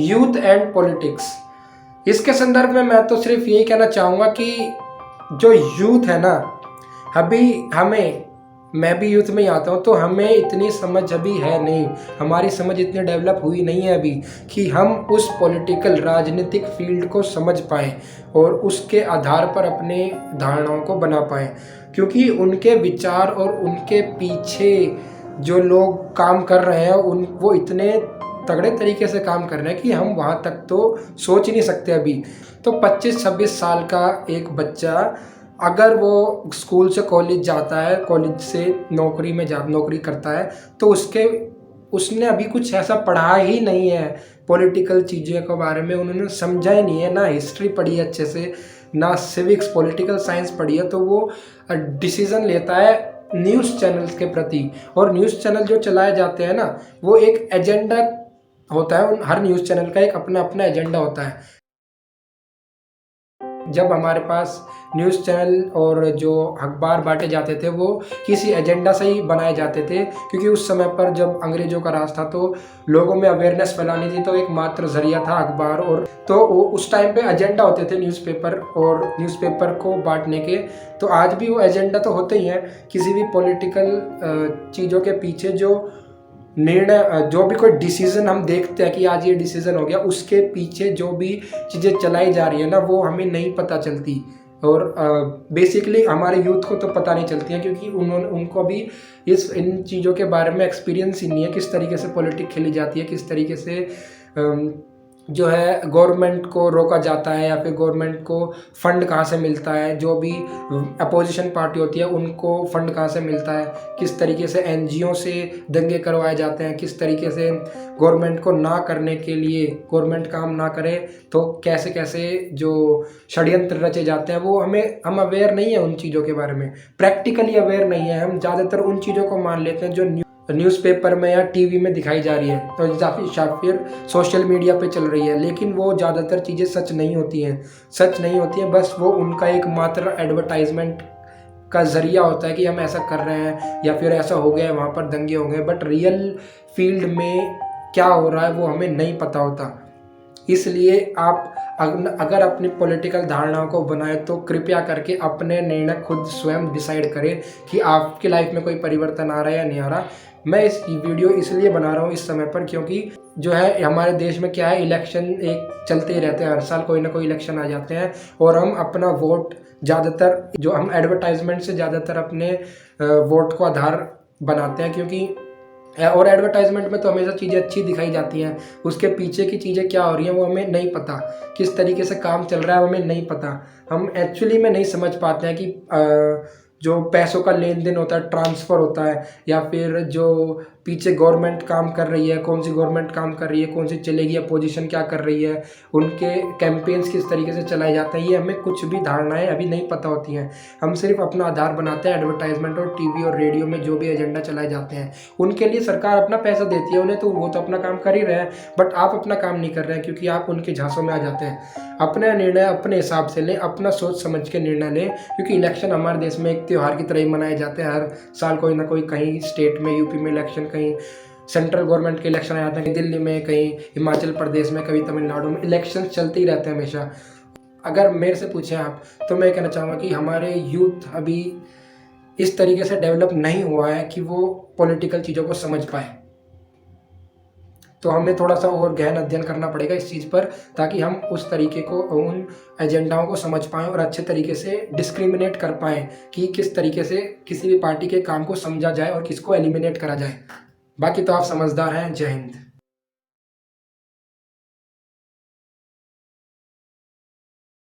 Youth and politics. इसके संदर्भ में मैं तो सिर्फ यही कहना चाहूँगा कि जो यूथ है ना, अभी मैं भी यूथ में ही आता हूँ, तो हमें इतनी समझ अभी है नहीं, हमारी समझ इतनी डेवलप हुई नहीं है अभी कि हम उस पॉलिटिकल राजनीतिक फील्ड को समझ पाएँ और उसके आधार पर अपने धारणाओं को बना पाएँ, क्योंकि उनके विचार और उनके पीछे जो लोग काम कर रहे हैं वो इतने तगड़े तरीके से काम कर रहे हैं कि हम वहाँ तक तो सोच ही नहीं सकते अभी। तो 25-26 साल का एक बच्चा अगर वो स्कूल से कॉलेज जाता है, कॉलेज से नौकरी करता है, तो उसने अभी कुछ ऐसा पढ़ा ही नहीं है पॉलिटिकल चीज़ों के बारे में, उन्होंने समझा ही नहीं है, ना हिस्ट्री पढ़ी है अच्छे से, ना सिविक्स पॉलिटिकल साइंस पढ़ी है, तो वो डिसीज़न लेता है न्यूज़ चैनल्स के प्रति। और न्यूज़ चैनल जो चलाए जाते हैं ना, वो एक एजेंडा होता है, हर न्यूज़ चैनल का एक अपना अपना एजेंडा होता है। जब हमारे पास न्यूज़ चैनल और जो अखबार बांटे जाते थे वो किसी एजेंडा से ही बनाए जाते थे, क्योंकि उस समय पर जब अंग्रेज़ों का राज था तो लोगों में अवेयरनेस फैलानी थी, तो एक मात्र ज़रिया था अखबार। और तो उस टाइम पे एजेंडा होते थे न्यूज़पेपर और न्यूज़पेपर को बांटने के। तो आज भी वो एजेंडा तो होते ही हैं, किसी भी पॉलिटिकल चीज़ों के पीछे जो निर्णय, जो भी कोई डिसीज़न हम देखते हैं कि आज ये डिसीज़न हो गया, उसके पीछे जो भी चीज़ें चलाई जा रही है ना, वो हमें नहीं पता चलती। और बेसिकली हमारे यूथ को तो पता नहीं चलती है, क्योंकि उनको भी इन चीज़ों के बारे में एक्सपीरियंस ही नहीं है, किस तरीके से पॉलिटिक्स खेली जाती है, किस तरीके से जो है गवर्नमेंट को रोका जाता है, या फिर गवर्नमेंट को फंड कहाँ से मिलता है, जो भी अपोजिशन पार्टी होती है उनको फंड कहाँ से मिलता है, किस तरीके से एनजीओ से दंगे करवाए जाते हैं, किस तरीके से गवर्नमेंट को ना करने के लिए, गवर्नमेंट काम ना करे तो कैसे कैसे जो षड्यंत्र रचे जाते हैं, वो हम अवेयर नहीं है उन चीज़ों के बारे में, प्रैक्टिकली अवेयर नहीं है। हम ज़्यादातर उन चीज़ों को मान लेते हैं जो न्यूज़पेपर में या टीवी में दिखाई जा रही है, तो या फिर सोशल मीडिया पे चल रही है, लेकिन वो ज़्यादातर चीज़ें सच नहीं होती हैं, बस वो उनका एक मात्र एडवर्टाइजमेंट का ज़रिया होता है कि हम ऐसा कर रहे हैं या फिर ऐसा हो गया है, वहाँ पर दंगे हो गए, बट रियल फील्ड में क्या हो रहा है वो हमें नहीं पता होता। इसलिए आप अगर अपनी पॉलिटिकल धारणाओं को बनाए तो कृपया करके अपने निर्णय खुद स्वयं डिसाइड करें कि आपकी लाइफ में कोई परिवर्तन आ रहा है या नहीं आ रहा। मैं इस वीडियो इसलिए बना रहा हूँ इस समय पर, क्योंकि जो है हमारे देश में क्या है, इलेक्शन एक चलते ही रहते हैं, हर साल कोई ना कोई इलेक्शन आ जाते हैं, और हम अपना वोट ज़्यादातर जो हम एडवर्टाइजमेंट से ज़्यादातर अपने वोट को आधार बनाते हैं, क्योंकि और एडवर्टाइजमेंट में तो हमेशा चीज़ें अच्छी दिखाई जाती हैं, उसके पीछे की चीज़ें क्या हो रही हैं वो हमें नहीं पता, किस तरीके से काम चल रहा है वो हमें नहीं पता, हम एक्चुअली में नहीं समझ पाते हैं कि जो पैसों का लेन देन होता है, ट्रांसफ़र होता है, या फिर जो पीछे गवर्नमेंट काम कर रही है, कौन सी गवर्नमेंट काम कर रही है, कौन सी चलेगी, अपोजिशन क्या कर रही है, उनके कैंपेन्स किस तरीके से चलाए जाते हैं, ये हमें कुछ भी धारणाएं अभी नहीं पता होती हैं। हम सिर्फ अपना आधार बनाते हैं एडवर्टाइजमेंट और टीवी और रेडियो में जो भी एजेंडा चलाए जाते हैं, उनके लिए सरकार अपना पैसा देती है उन्हें, तो वो तो अपना काम कर ही रहे हैं, बट आप अपना काम नहीं कर रहे हैं, क्योंकि आप उनके झांसों में आ जाते हैं। अपना निर्णय अपने हिसाब से लें, अपना सोच समझ के निर्णय लें, क्योंकि इलेक्शन हमारे देश में एक त्यौहार की तरह ही मनाए जाते हैं, हर साल कोई ना कोई, कहीं स्टेट में यूपी में इलेक्शन, कहीं सेंट्रल गवर्नमेंट के इलेक्शन आ जाते हैं, कहीं दिल्ली में, कहीं हिमाचल प्रदेश में, कभी तमिलनाडु में, इलेक्शन चलते ही रहते हैं हमेशा। अगर मेरे से पूछें आप, तो मैं कहना चाहूँगा कि हमारे यूथ अभी इस तरीके से डेवलप नहीं हुआ है कि वो पॉलिटिकल चीज़ों को समझ पाए, तो हमें थोड़ा सा और गहन अध्ययन करना पड़ेगा इस चीज़ पर, ताकि हम उस तरीके को, उन एजेंडाओं को समझ पाएँ और अच्छे तरीके से डिस्क्रिमिनेट कर पाएँ कि किस तरीके से किसी भी पार्टी के काम को समझा जाए और किसको एलिमिनेट करा जाए। बाकी तो आप समझदार हैं। जय हिंद।